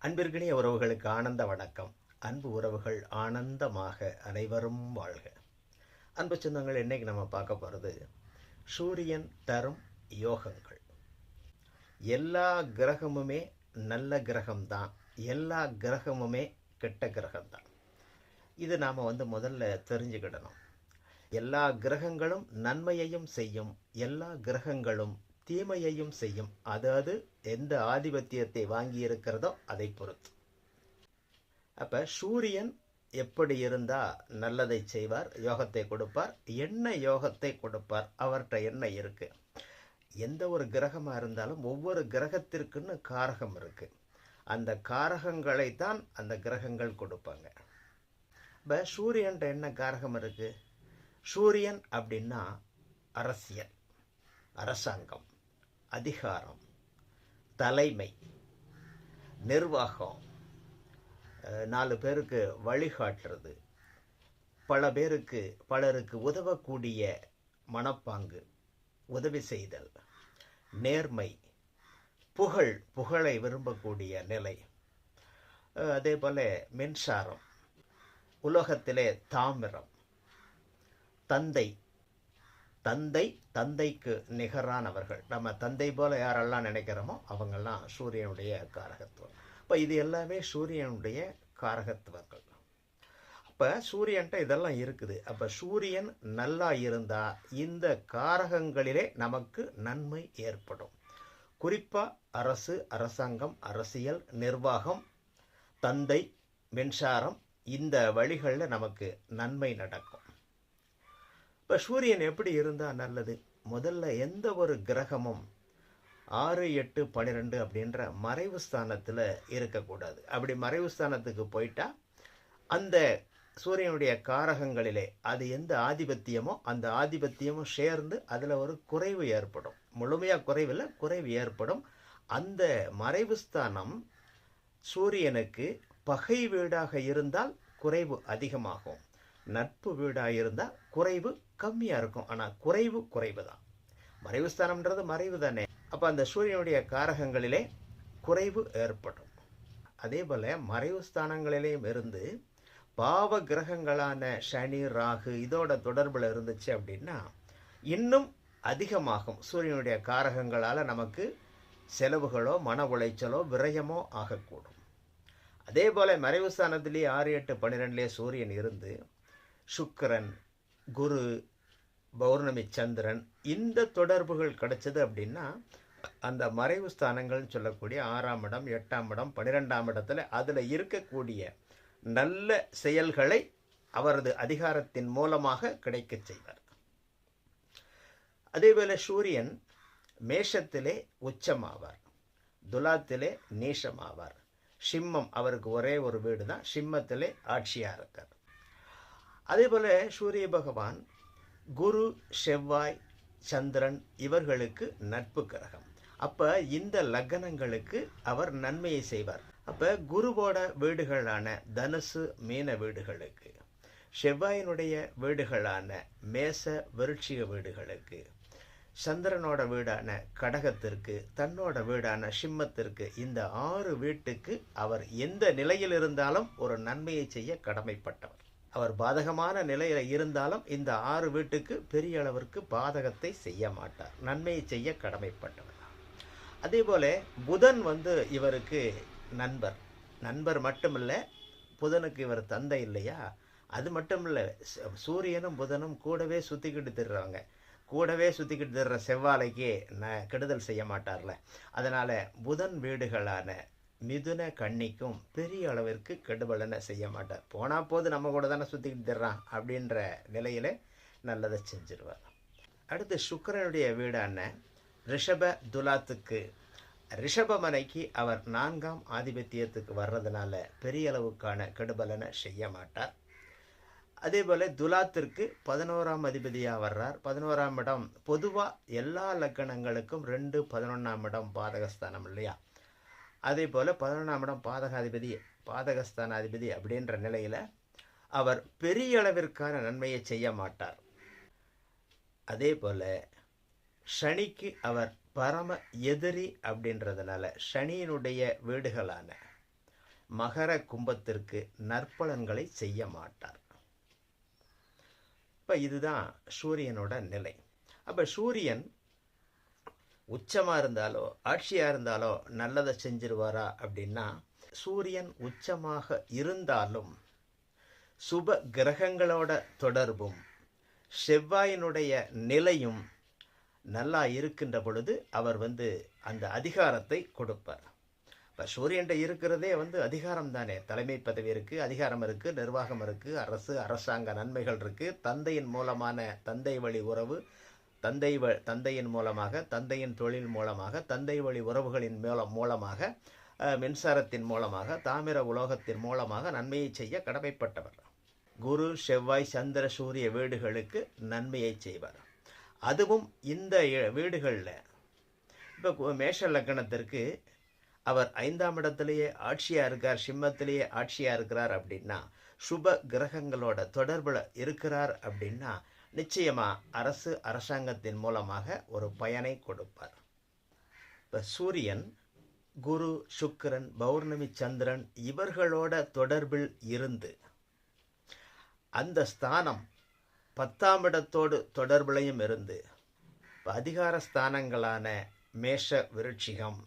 அன்பிற்கினிய உறவுகளுக்கு ஆனந்த வணக்கம். அன்பு உறவுகள் ஆனந்தமாக அனைவரும் வாழ்க. அன்பு சொந்தங்கள், இன்னைக்கு நம்ம பார்க்க போகிறது சூரியன் தரும் யோகங்கள். எல்லா கிரகமுமே நல்ல கிரகம்தான், எல்லா கிரகமுமே கெட்ட கிரகம்தான். இது நாம் முதல்ல தெரிஞ்சுக்கிடணும். எல்லா கிரகங்களும் நன்மையையும் செய்யும், எல்லா கிரகங்களும் தீமையையும் செய்யும். அதாவது எந்த ஆதிபத்தியத்தை வாங்கி இருக்கிறதோ அதை பொறுத்து. அப்ப சூரியன் எப்படி இருந்தா நல்லதை செய்வார், யோகத்தை கொடுப்பார். என்ன யோகத்தை கொடுப்பார்? அவர்கிட்ட என்ன இருக்கு? எந்த ஒரு கிரகமா இருந்தாலும் ஒவ்வொரு கிரகத்திற்குன்னு காரகம் இருக்கு. அந்த காரகங்களை தான் அந்த கிரகங்கள் கொடுப்பாங்க. இப்ப சூரியன்ட்ட என்ன காரகம் இருக்கு? சூரியன் அப்படின்னா அரசியல், அரசாங்கம், அதிகாரம், தலைமை, நிர்வாகம், 4 பேருக்கு வழிகாட்டுறது, பலருக்கு உதவக்கூடிய மனப்பாங்கு, உதவி செய்தல், நேர்மை, புகழை விரும்பக்கூடிய நிலை. அதே போல மின்சாரம், உலோகத்திலே தாமிரம், தந்தைக்கு நிகரானவர்கள். நம்ம தந்தை போல யாரெல்லாம் நினைக்கிறோமோ அவங்கெல்லாம் சூரியனுடைய காரகத்துவம். இப்போ இது எல்லாமே சூரியனுடைய காரகத்துவங்கள். அப்போ சூரியன்ட்ட இதெல்லாம் இருக்குது. அப்போ சூரியன் நல்லா இருந்தால் இந்த காரகங்களிலே நமக்கு நன்மை ஏற்படும். குறிப்பாக அரசு, அரசாங்கம், அரசியல், நிர்வாகம், தந்தை, மின்சாரம், இந்த வழிகளில் நமக்கு நன்மை நடக்கும். இப்போ சூரியன் எப்படி இருந்தால் நல்லது? முதல்ல எந்த ஒரு கிரகமும் 6, 8, 12 அப்படின்ற மறைவு ஸ்தானத்தில் இருக்கக்கூடாது. அப்படி மறைவு ஸ்தானத்துக்கு போயிட்டா அந்த சூரியனுடைய காரகங்களிலே அது எந்த ஆதிபத்தியமோ அந்த ஆதிபத்தியமும் சேர்ந்து அதில் ஒரு குறைவு ஏற்படும். முழுமையாக குறைவில் குறைவு ஏற்படும். அந்த மறைவு ஸ்தானம் சூரியனுக்கு பகை வீடாக இருந்தால் குறைவு அதிகமாகும். நட்பு வீடாக இருந்தால் குறைவு கம்மியாக இருக்கும். ஆனால் குறைவு தான். மறைவு ஸ்தானம்ன்றது மறைவு தானே. அப்போ அந்த சூரியனுடைய காரகங்களிலே குறைவு ஏற்படும். அதே போல் மறைவு ஸ்தானங்களிலேயும் இருந்து பாவ கிரகங்களான சனி, ராகு இதோட தொடர்பில் இருந்துச்சு அப்படின்னா இன்னும் அதிகமாகும். சூரியனுடைய காரகங்களால் நமக்கு செலவுகளோ, மன உளைச்சலோ, விரயமோ ஆகக்கூடும். அதே போல் மறைவு ஸ்தானத்திலேயே 6, 8, 12 சூரியன் இருந்து சுக்கிரன், குரு, பௌர்ணமி, சந்திரன் இந்த தொடர்புகள் கிடைச்சது அப்படின்னா அந்த மறைவு ஸ்தானங்கள்னு சொல்லக்கூடிய 6ஆம் இடம், 8ஆம் இடம், 12ஆம் இடத்துல அதில் இருக்கக்கூடிய நல்ல செயல்களை அவரது அதிகாரத்தின் மூலமாக கிடைக்க செய்வார். அதேபோல சூரியன் மேஷத்திலே உச்சமாவார், துலாத்திலே நீசமாவார், சிம்மம் அவருக்கு ஒரே ஒரு வீடு தான், சிம்மத்திலே ஆட்சியாக இருக்கார். அதே போல சூரிய பகவான் குரு, செவ்வாய், சந்திரன் இவர்களுக்கு நட்பு கிரகம். அப்ப இந்த லக்னங்களுக்கு அவர் நன்மையை செய்வார். அப்ப குருவோட வீடுகளான தனுசு, மீன வீடுகளுக்கு, செவ்வாயினுடைய வீடுகளான மேச, விருட்சிக வீடுகளுக்கு, சந்திரனோட வீடான கடகத்திற்கு, தன்னோட வீடான சிம்மத்திற்கு, இந்த 6 வீட்டுக்கு அவர் எந்த நிலையில் இருந்தாலும் ஒரு நன்மையை செய்ய கடமைப்பட்டவர். அவர் பாதகமான நிலையில் இருந்தாலும் இந்த 6 வீட்டுக்கு பெரிய அளவிற்கு பாதகத்தை செய்ய மாட்டார், நன்மையை செய்ய கடமைப்பட்டவர். அதே போல புதன் இவருக்கு நண்பர் மட்டுமில்லை, புதனுக்கு இவர் தந்தை இல்லையா? அது மட்டும் இல்லை, சூரியனும் புதனும் கூடவே சுற்றிக்கிட்டு திடுறாங்க. கூடவே சுற்றிக்கிட்டு திடுற செவ்வாழைக்கு கெடுதல் செய்ய மாட்டார்ல. அதனால் புதன் வீடுகளான மிதுன, கன்னிக்கும் பெரிய அளவிற்கு கெடுபலனை செய்ய மாட்டார். போனால் போது நம்ம கூட தானே சுற்றிக்கிட்டு தர்றான் அப்படின்ற நிலையில் நல்லதை செஞ்சிருவார். அடுத்து சுக்கிரனுடைய வீடான ரிஷப, துலாத்துக்கு, ரிஷபமனைக்கு அவர் 4ஆம் ஆதிபத்தியத்துக்கு வர்றதுனால பெரிய அளவுக்கான கெடுபலனை செய்ய மாட்டார். அதே போல் துலாத்திற்கு 11ஆம் அதிபதியாக வர்றார். 11ஆம் இடம் பொதுவாக எல்லா லக்கணங்களுக்கும் 2, 11ஆம் இடம் பாதகஸ்தானம் இல்லையா? அதே போல் 11ஆம் இடம் பாதகஸ்தானாதிபதி அப்படின்ற நிலையில் அவர் பெரிய அளவிற்கான நன்மையை செய்ய மாட்டார். அதே போல் சனிக்கு அவர் பரம எதிரி அப்படின்றதுனால சனியினுடைய வீடுகளான மகர கும்பத்திற்கு நற்பலன்களை செய்ய மாட்டார். இப்போ இதுதான் சூரியனோட நிலை. அப்போ சூரியன் உச்சமாக இருந்தாலோ ஆட்சியாக இருந்தாலோ நல்லதை செஞ்சிருவாரா அப்படின்னா, சூரியன் உச்சமாக இருந்தாலும் சுப கிரகங்களோட தொடர்பும் செவ்வாயினுடைய நிலையும் நல்லா இருக்கின்ற பொழுது அவர் அந்த அதிகாரத்தை கொடுப்பார். இப்போ சூரியன்ட்ட இருக்கிறதே அதிகாரம் தானே. தலைமை பதவி இருக்குது, அதிகாரம் இருக்குது, நிர்வாகம் இருக்குது, அரசு அரசாங்க நன்மைகள் இருக்குது. தந்தையின் மூலமான தந்தை வழி உறவு, தந்தையின் மூலமாக, தந்தையின் தொழில் மூலமாக, தந்தை வழி உறவுகளின் மூலமாக, மின்சாரத்தின் மூலமாக, தாமிர உலோகத்தின் மூலமாக நன்மையை செய்ய கடமைப்பட்டவர். குரு செவ்வாய் சந்திர சூரிய வீடுகளுக்கு நன்மையை செய்வார். அதுவும் இந்த வீடுகளில் இப்போ மேஷ லக்னத்திற்கு அவர் 5ஆம் இடத்திலேயே ஆட்சியாக இருக்கார், சிம்மத்திலேயே ஆட்சியாக இருக்கிறார் அப்படின்னா, சுப கிரகங்களோட தொடர்பில் இருக்கிறார் அப்படின்னா நிச்சயமாக அரசு அரசாங்கத்தின் மூலமாக ஒரு பயனை கொடுப்பார். இப்போ சூரியன் குரு சுக்கிரன் பௌர்ணமி சந்திரன் இவர்களோட தொடர்பில் இருந்து அந்த ஸ்தானம் 10ஆம் இடத்தோடு தொடர்பிலையும் இருந்து அதிகார ஸ்தானங்களான மேஷ விருட்சிகம்,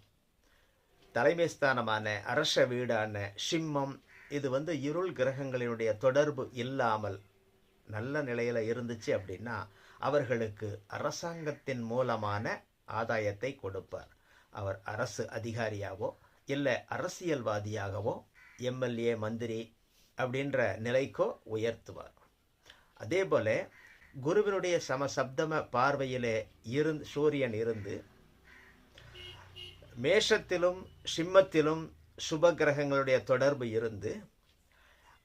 தலைமை ஸ்தானமான அரச வீடான சிம்மம், இது இருள் கிரகங்களினுடைய தொடர்பு இல்லாமல் நல்ல நிலையில் இருந்துச்சு அப்படின்னா அவர்களுக்கு அரசாங்கத்தின் மூலமான ஆதாயத்தை கொடுப்பார். அவர் அரசு அதிகாரியாவோ இல்லை அரசியல்வாதியாகவோ எம்எல்ஏ மந்திரி அப்படின்ற நிலைக்கோ உயர்த்துவார். அதே போல குருவினுடைய சமசப்தம பார்வையிலே சூரியன் இருந்து மேஷத்திலும் சிம்மத்திலும் சுப கிரகங்களுடைய தொடர்பு இருந்து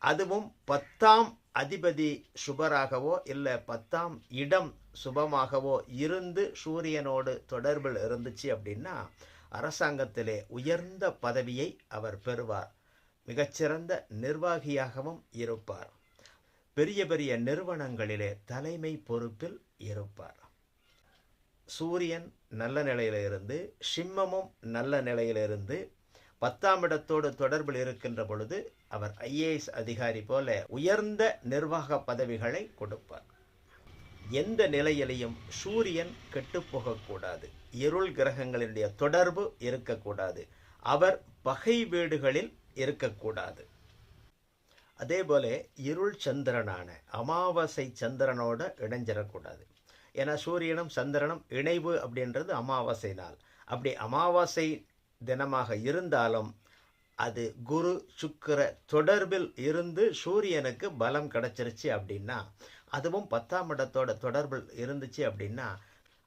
அதுவும் 10ஆம் அதிபதி சுபராகவோ இல்லை 10ஆம் இடம் சுபமாகவோ இருந்து சூரியனோடு தொடர்பில் இருந்துச்சு அப்படின்னா அரசாங்கத்திலே உயர்ந்த பதவியை அவர் பெறுவார். மிகச்சிறந்த நிர்வாகியாகவும் இருப்பார். பெரிய பெரிய நிறுவனங்களிலே தலைமை பொறுப்பில் இருப்பார். சூரியன் நல்ல நிலையிலிருந்து சிம்மமும் நல்ல நிலையிலிருந்து 10ஆம் இடத்தோடு தொடர்பில் இருக்கின்ற பொழுது அவர் IAS அதிகாரி போல உயர்ந்த நிர்வாக பதவிகளை கொடுப்பார். எந்த நிலையிலையும் சூரியன் கெட்டுப்போகக்கூடாது, இருள் கிரகங்களினுடைய தொடர்பு இருக்கக்கூடாது, அவர் பகை வீடுகளில் இருக்கக்கூடாது. அதே போல இருள் சந்திரனான அமாவாசை சந்திரனோட இணைஞ்சிடக்கூடாது. ஏன்னா சூரியனும் சந்திரனும் இணைவு அப்படின்றது அமாவாசை நாள். அப்படி அமாவாசை தினமாக இருந்தாலும் அது குரு சுக்கிர தொடர்பில் இருந்து சூரியனுக்கு பலம் கிடைச்சிருச்சு அப்படின்னா, அதுவும் 10ஆம் இடத்தோட தொடர்பில் இருந்துச்சு அப்படின்னா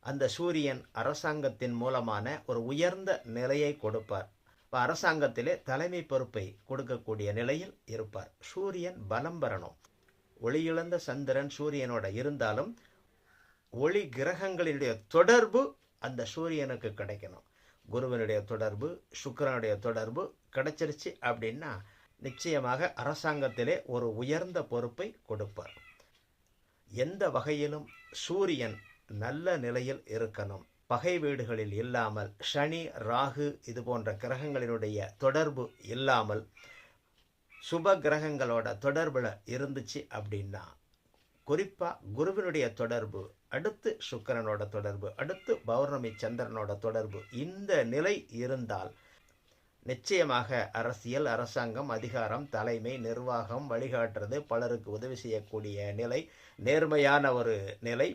அந்த சூரியன் அரசாங்கத்தின் மூலமான ஒரு உயர்ந்த நிலையை கொடுப்பார். இப்போ அரசாங்கத்திலே தலைமை பொறுப்பை கொடுக்கக்கூடிய நிலையில் இருப்பார். சூரியன் பலம் பெறணும். ஒளியிழந்த சந்திரன் சூரியனோட இருந்தாலும் ஒளி கிரகங்களினுடைய தொடர்பு அந்த சூரியனுக்கு கிடைக்கணும். குருவனுடைய தொடர்பு சுக்கிரனுடைய தொடர்பு கிடைச்சிருச்சு அப்படின்னா நிச்சயமாக அரசாங்கத்திலே ஒரு உயர்ந்த பொறுப்பை கொடுப்பார். எந்த வகையிலும் சூரியன் நல்ல நிலையில் இருக்கணும். பகை வீடுகளில் இல்லாமல், சனி ராகு இது போன்ற கிரகங்களினுடைய தொடர்பு இல்லாமல் சுப கிரகங்களோட தொடர்பில் இருந்துச்சு அப்படின்னா, குறிப்பாக குருவினுடைய தொடர்பு, அடுத்து சுக்கிரனோட தொடர்பு, அடுத்து பௌர்ணமி சந்திரனோட தொடர்பு, இந்த நிலை இருந்தால் நிச்சயமாக அரசியல், அரசாங்கம், அதிகாரம், தலைமை, நிர்வாகம், வழிகாட்டுறது, பலருக்கு உதவி செய்யக்கூடிய நிலை, நேர்மையான ஒரு நிலை,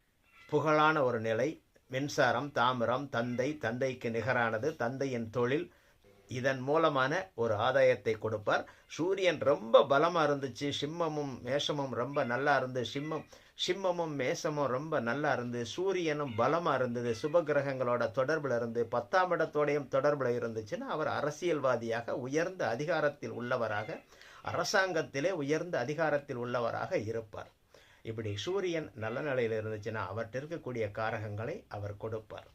புகழான ஒரு நிலை, மின்சாரம், தாமிரம், தந்தைக்கு நிகரானது, தந்தையின் தொழில், இதன் மூலமான ஒரு ஆதாயத்தை கொடுப்பார். சூரியன் ரொம்ப பலமாக இருந்துச்சு, சிம்மமும் மேஷமும் ரொம்ப நல்லா இருந்து, சிம்மமும் மேஷமும் ரொம்ப நல்லா இருந்து, சூரியனும் பலமாக இருந்தது, சுப கிரகங்களோட தொடர்பில் இருந்து 10ஆம் இடத்தோடையும் தொடர்பில் இருந்துச்சுன்னா அவர் அரசியல்வாதியாக உயர்ந்த அதிகாரத்தில் உள்ளவராக, அரசாங்கத்திலே உயர்ந்த அதிகாரத்தில் உள்ளவராக இருப்பார். இப்படி சூரியன் நல்ல நிலையில் இருந்துச்சுன்னா அவர்கிட்ட இருக்கக்கூடிய காரகங்களை அவர் கொடுப்பார்.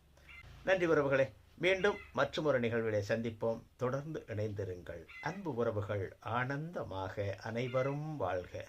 நன்றி உறவுகளே. மீண்டும் மற்றொரு நிகழ்விலே சந்திப்போம். தொடர்ந்து இணைந்திருங்கள். அன்பு உறவுகள் ஆனந்தமாக அனைவரும் வாழ்க.